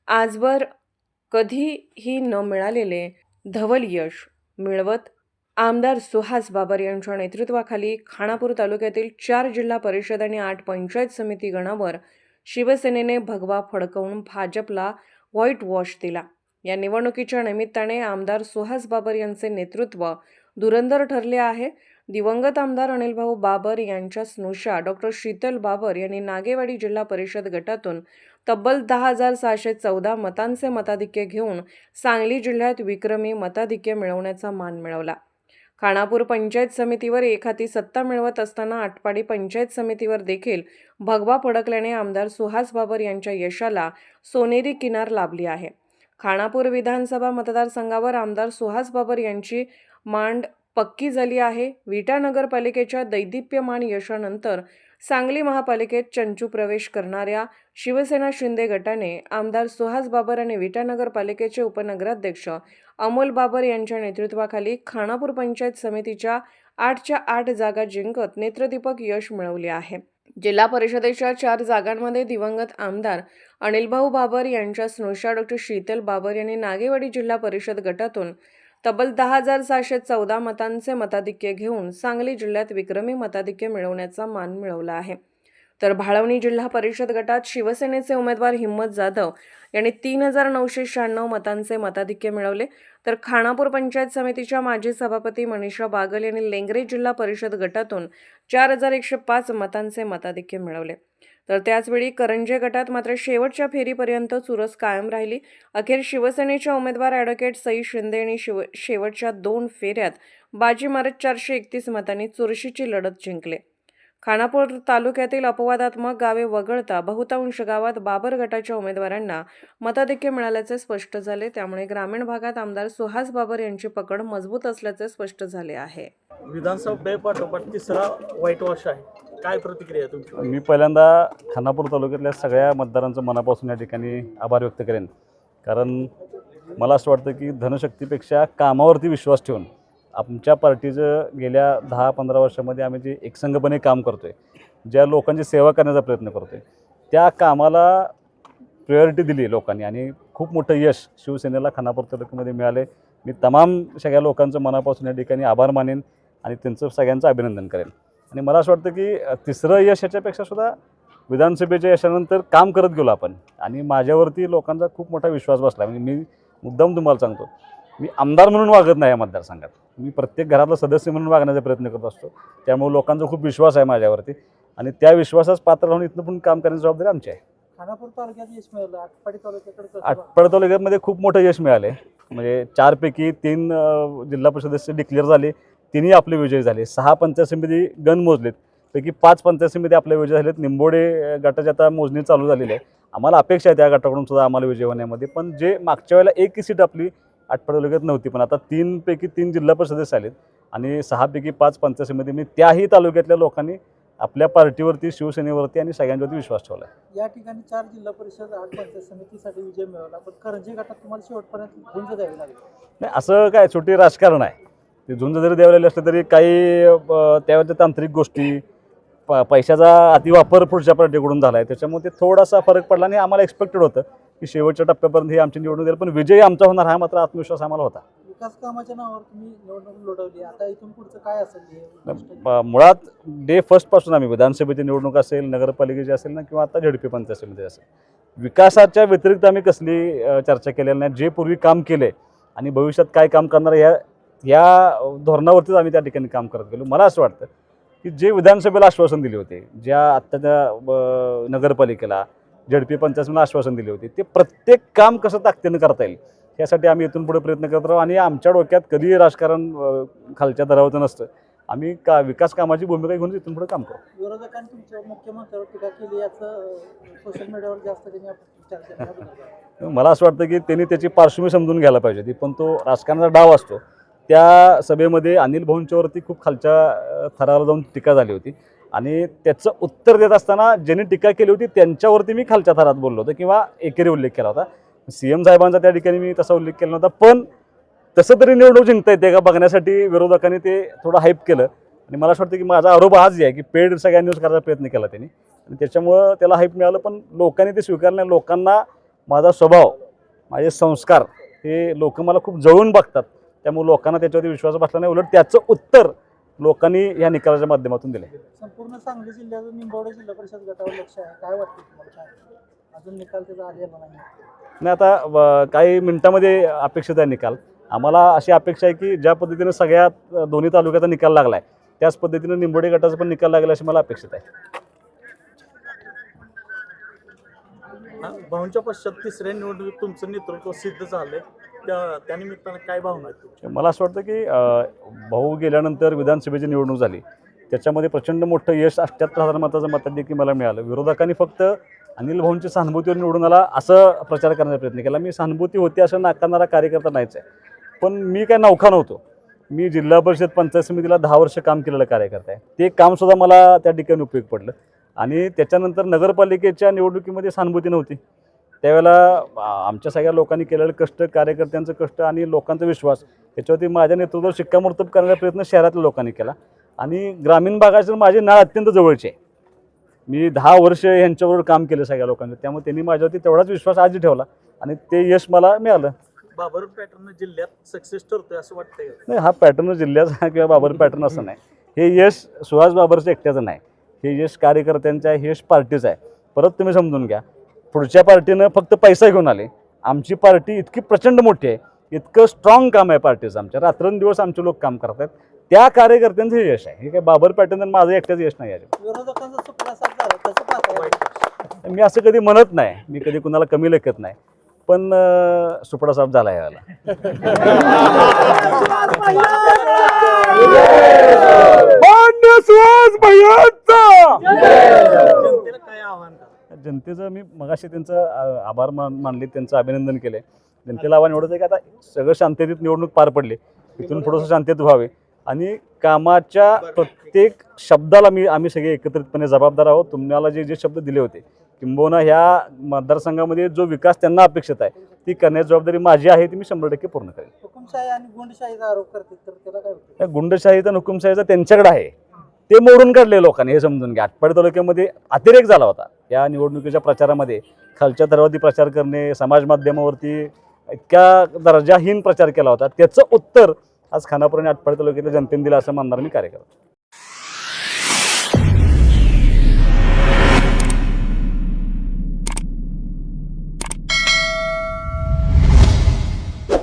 आजवर कधीही न मिळालेले धवल यश मिळवत आमदार सुहास बाबर यांच्या नेतृत्वाखाली खानापूर तालुक्यातील 4 जिल्हा परिषद आणि 8 पंचायत समिती गणावर शिवसेनेने भगवा फडकवून भाजपला व्हाईट वॉश दिला। या निवडणुकीच्या निमित्ताने आमदार सुहास बाबर यांचे नेतृत्व धुरंधर ठरले आहे। दिवंगत आमदार अनिलभाऊ बाबर यांच्या स्नुषा डॉक्टर शीतल बाबर यांनी नागेवाडी जिल्हा परिषद गटातून तब्बल 10,614 मतांचे मताधिक्य घेऊन सांगली जिल्ह्यात विक्रमी मताधिक्य मिळवण्याचा मान मिळवला। खानापूर पंचायत समितीवर एकहाती सत्ता मिळवत असताना आटपाडी पंचायत समितीवर देखील भगवा फडकल्याने आमदार सुहास बाबर यांच्या यशाला सोनेरी किनार लाभली आहे। खानापूर विधानसभा मतदारसंघावर आमदार सुहास बाबर यांची मांड पक्की झाली आहे। विटा नगरपालिकेच्या दैदिप्यमान यशानंतर सांगली महापालिकेत चंचू प्रवेश करणाऱ्या शिवसेना शिंदे गटाने आमदार सुहास बाबर आणि विटा नगरपालिकेचे उपनगराध्यक्ष अमोल बाबर यांच्या नेतृत्वाखाली खानापूर पंचायत समितीच्या 8च्या 8 जागा जिंकत नेत्रदीपक यश मिळवले आहे। जिल्हा परिषदेच्या 4 जागांमध्ये दिवंगत आमदार अनिलभाऊ बाबर यांच्या स्नुषा डॉक्टर शीतल बाबर यांनी नागेवाडी जिल्हा परिषद गटातून तब्बल 10,614 मतांचे मताधिक्य घेऊन सांगली जिल्ह्यात विक्रमी मताधिक्य मिळवण्याचा मान मिळवला आहे। तर भाळवणी जिल्हा परिषद गटात शिवसेनेचे उमेदवार हिम्मत जाधव यांनी 3,996 मतांचे मताधिक्य मिळवले। तर खानापूर पंचायत समितीच्या माजी सभापती मनीषा बागल यांनी लेंगरे जिल्हा परिषद गटातून 4,105 मतांचे मताधिक्य मिळवले। तर त्याचवेळी करंजे गटात मात्र शेवटच्या फेरीपर्यंत चुरस कायम राहिली। अखेर शिवसेनेच्या उमेदवार ॲडव्होकेट सई शिंदे यांनी शेवटच्या 2 फेऱ्यात बाजी मारत 431 मतांनी चुरशीची लढत जिंकले। खानापूर तालुक्यातील अपवादात्मक गावे वगळता बहुतांश गावात बाबर गटाच्या उमेदवारांना मताधिक्य मिळाल्याचे स्पष्ट झाले। त्यामुळे ग्रामीण भागात आमदार सुहास बाबर यांची पकड मजबूत असल्याचे स्पष्ट झाले आहे। विधानसभा पाठोपाठ तिसरा व्हाईट वॉश आहे, काय प्रतिक्रिया आहे तुमची? मी पहिल्यांदा खानापूर तालुक्यातल्या सगळ्या मतदारांचं मनापासून या ठिकाणी आभार व्यक्त करेन, कारण मला असं वाटतं की धनशक्तीपेक्षा कामावरती विश्वास ठेवून आमच्या पार्टीचं गेल्या 10-15 वर्षामध्ये आम्ही जे एकसंघपणे काम करतो आहे, ज्या लोकांची सेवा करण्याचा प्रयत्न करतो आहे, त्या कामाला प्रायोरिटी दिली लोकांनी आणि खूप मोठं यश शिवसेनेला खानापूर तालुक्यामध्ये मिळाले। मी तमाम सगळ्या लोकांचं मनापासून या ठिकाणी आभार मानेन आणि त्यांचं सगळ्यांचं अभिनंदन करेन। आणि मला असं वाटतं की तिसरं यश याच्यापेक्षा सुद्धा विधानसभेच्या यशानंतर काम करत गेलो आपण आणि माझ्यावरती लोकांचा खूप मोठा विश्वास बसला। म्हणजे मी मुद्दाम तुम्हाला सांगतो, मी आमदार म्हणून वागत नाही या मतदारसंघात, मी प्रत्येक घरातला सदस्य म्हणून वागण्याचा प्रयत्न करत असतो। त्यामुळे लोकांचा खूप विश्वास आहे माझ्यावरती आणि त्या विश्वासास पात्र राहून इथनं पण काम करण्याची जबाबदारी आमची आहे। खानापूर तालुक्यात यश मिळालं, आटपाडी तालुक्याकडे आटपाडी तालुक्यामध्ये खूप मोठं यश मिळाले। म्हणजे 4 पैकी 3 जिल्हा परिषद सदस्य डिक्लेअर झाले, 3ही आपले विजयी झाले। 6 पंचायत समिती गण मोजलेत, पैकी 5 पंचायत समिती आपले विजयी झालेत। निंबोडे गटाची आता मोजणी चालू झालेली आहे। आम्हाला अपेक्षा आहे त्या गटाकडून सुद्धा आम्हाला विजय होण्यामध्ये, पण जे मागच्या वेळेला एकही सीट आपली आटपाडी तालुक्यात नव्हती, पण आता 3 पैकी 3 जिल्हा परिषद सदस्य आलेत आणि 6 पैकी 5 पंचायत समिती, त्याही तालुक्यातल्या लोकांनी आपल्या पार्टीवरती, शिवसेनेवरती आणि सगळ्यांवरती विश्वास ठेवला आहे। या ठिकाणी 4 जिल्हा परिषद 8 पंचायत समितीसाठी विजय मिळवला, पण करंजे गटात तुम्हाला शेवटपर्यंत झुंज द्यावी लागली। नाही, असं काय छोटी राजकारण आहे, ते झुंज जरी द्यावी लागली असलं तरी काही त्यावरच्या तांत्रिक गोष्टी, पैशाचा अतिवापर पुढच्या पार्टीकडून झाला आहे, त्याच्यामुळे ते थोडासा फरक पडला आणि आम्हाला एक्सपेक्टेड होतं की शेवटच्या टप्प्यापर्यंत ही आमची निवडणूक द्यायला, पण विजय आमचा होणार हा मात्र आत्मविश्वास आम्हाला होता। विकास कामाच्या नावावर तुम्ही निवडणूक लढवली, आता इथून पुढचं काय असेल? मुळात डे फर्स्टपासून आम्ही विधानसभेची निवडणूक असेल, नगरपालिकेची असेल ना, किंवा आता झेडपी पंचायत समिती असेल, विकासाच्या व्यतिरिक्त आम्ही कसली चर्चा केलेली नाही। जे पूर्वी काम केले आणि भविष्यात काय काम करणार या धोरणावरतीच आम्ही त्या ठिकाणी काम करत गेलो। मला असं वाटतं की जे विधानसभेला आश्वासन दिले होते, ज्या आत्ताच्या नगरपालिकेला, झेडपी पंचायतीला आश्वासन दिले होते, ते प्रत्येक काम कसं ताकदीनं करता येईल यासाठी आम्ही इथून पुढे प्रयत्न करत राहू। आणि आमच्या डोक्यात कधीही राजकारण खालच्या दरावरचं नसतं, आम्ही विकास कामाची भूमिका घेऊन इथून पुढे काम करू। विरोधकांनी तुमच्या मुख्यमंत्र्यावर टीका केली, याचं सोशल मीडियावर जास्त चर्चा मला असं वाटतं की त्यांनी त्याची पार्श्वभूमी समजून घ्यायला पाहिजे होती, पण तो राजकारणाचा डाव असतो। त्या सभेमध्ये अनिल भाऊंच्यावरती खूप खालच्या थराला जाऊन टीका झाली होती आणि त्याचं उत्तर देत असताना ज्यांनी टीका केली होती त्यांच्यावरती मी खालच्या थरात बोललो होतो किंवा एकेरी उल्लेख केला होता। CM साहेबांचा त्या ठिकाणी मी तसा उल्लेख केला नव्हता, पण तसं तरी निवडणूक जिंकता येते का बघण्यासाठी विरोधकांनी ते थोडं हाईप केलं आणि मला असं वाटतं की माझा आरोप हाच आहे की पेड सगळ्या न्यूज करायचा प्रयत्न केला त्यांनी आणि त्याच्यामुळं त्याला हाईप मिळालं, पण लोकांनी ते स्वीकारलं नाही। लोकांना माझा स्वभाव माझे संस्कार हे लोक मला खूप जवळून बघतात. त्यामुळे लोकांना त्याच्यावरती विश्वास बसला नाही. उलट त्याचं उत्तर लोकांनी या निकालाच्या माध्यमातून दिलं. संपूर्ण सांगली जिल्ह्यातून निंबवडे जिल्हा परिषद गटावर लक्ष आहे, काय वाटतं तुम्हाला? काय अजून निकाल त्याचा आलेला नाही? नाही, आता काही मिनिटामध्ये अपेक्षित आहे निकाल. आम्हाला अशी अपेक्षा आहे की ज्या पद्धतीनं सगळ्या दोन्ही तालुक्याचा निकाल लागला आहे त्याच पद्धतीनं निंबोडे गटाचा पण निकाल लागला अशी मला अपेक्षित आहे. भाऊंच्या पश्चात तिसऱ्या निवडणुकीत तुमचं नेतृत्व सिद्ध झालंय, त्या निमित्तानं काय भावना आहेत तुमच्या? मला असं वाटतं की भाऊ गेल्यानंतर विधानसभेची निवडणूक झाली, त्याच्यामध्ये प्रचंड मोठं यश 78,000 मताचं मताधिक्य मला मिळालं. विरोधकांनी फक्त अनिल भाऊंची सहानुभूतीवर निवडून आला असं प्रचार करण्याचा प्रयत्न केला. मी सहानुभूती होती असं नाकारणारा कार्यकर्ता नाहीच आहे. पण मी काय नौखा नव्हतो. मी जिल्हा परिषद पंचायत समितीला 10 वर्ष काम केलेलं कार्यकर्ता आहे. ते कामसुद्धा मला त्या ठिकाणी उपयोग पडलं. आणि त्याच्यानंतर नगरपालिकेच्या निवडणुकीमध्ये सहानुभूती नव्हती. त्यावेळेला आमच्या सगळ्या लोकांनी केलेलं कष्ट, कार्यकर्त्यांचं कष्ट आणि लोकांचा विश्वास याच्यावरती माझ्या नेतृत्वावर शिक्कामोर्तब करण्याचा प्रयत्न शहरातल्या लोकांनी केला. आणि ग्रामीण भागाची माझी नाळ अत्यंत जवळची आहे. मी 10 वर्ष यांच्याबरोबर काम केलं सगळ्या लोकांचं. त्यामुळे त्यांनी माझ्यावरती तेवढाच विश्वास आजही ठेवला आणि ते यश मला मिळालं. बाबर पॅटर्न जिल्ह्यात सक्सेस ठरतोय असं वाटतंय? नाही, हा पॅटर्न जिल्ह्याचा किंवा बाबर पॅटर्न असं नाही. हे यश सुहास बाबरचं एकट्याचं नाही. हे यश कार्यकर्त्यांचं आहे, हे यश पार्टीचं आहे. परत तुम्ही समजून घ्या, पुढच्या पार्टीनं फक्त पैसा घेऊन आले. आमची पार्टी इतकी प्रचंड मोठी आहे, इतकं स्ट्रॉंग काम आहे पार्टीचं. आमच्या रात्रंदिवस आमचे लोक काम करतात. त्या कार्यकर्त्यांचं हे यश आहे. हे काय बाबर पॅटर्न माझं एकट्याचं यश नाही आहे. विरोधकांचा सुपडा साफ झाला, कसं पाहताय? मी असं कधी म्हणत नाही, मी कधी कुणाला कमी लेखत नाही. पण सुपडा साफ झाला आहे याला. जनतेला काय आव्हान करा? जनतेचं मी मगाशी त्यांचं आभार मानले, त्यांचं अभिनंदन केले. जनतेला आव्हान एवढंच आहे की आता सगळं शांततेत निवडणूक पार पडली, इथून थोडंसं शांततेत व्हावे आणि कामाच्या प्रत्येक शब्दाला आम्ही सगळे एकत्रितपणे जबाबदार आहोत. तुम्हाला जे शब्द दिले होते, किंबहुना ह्या मतदारसंघामध्ये जो विकास त्यांना अपेक्षित आहे ती करण्याची जबाबदारी माझी आहे, ती मी 100% पूर्ण करेन. हुकुमशाही आणि गुंडशाहीचा आरोप करते, तर त्याला काय होतं? या गुंडशाहीचा आणि हुकुमशाहीचा त्यांच्याकडे आहे, ते मोडून काढले लोकांनी. हे समजून घ्या. आटपाडी तालुक्यामध्ये अतिरेक झाला होता या निवडणुकीच्या प्रचारामध्ये. खालच्या थरावरती प्रचार करणे, समाज माध्यमावरती इतक्या दर्जाहीन प्रचार केला होता. त्याचं उत्तर आज खानापूर आणि आटपाडी तालुक्यातल्या जनतेने दिलं असं मानणारा मी कार्यकर्ता.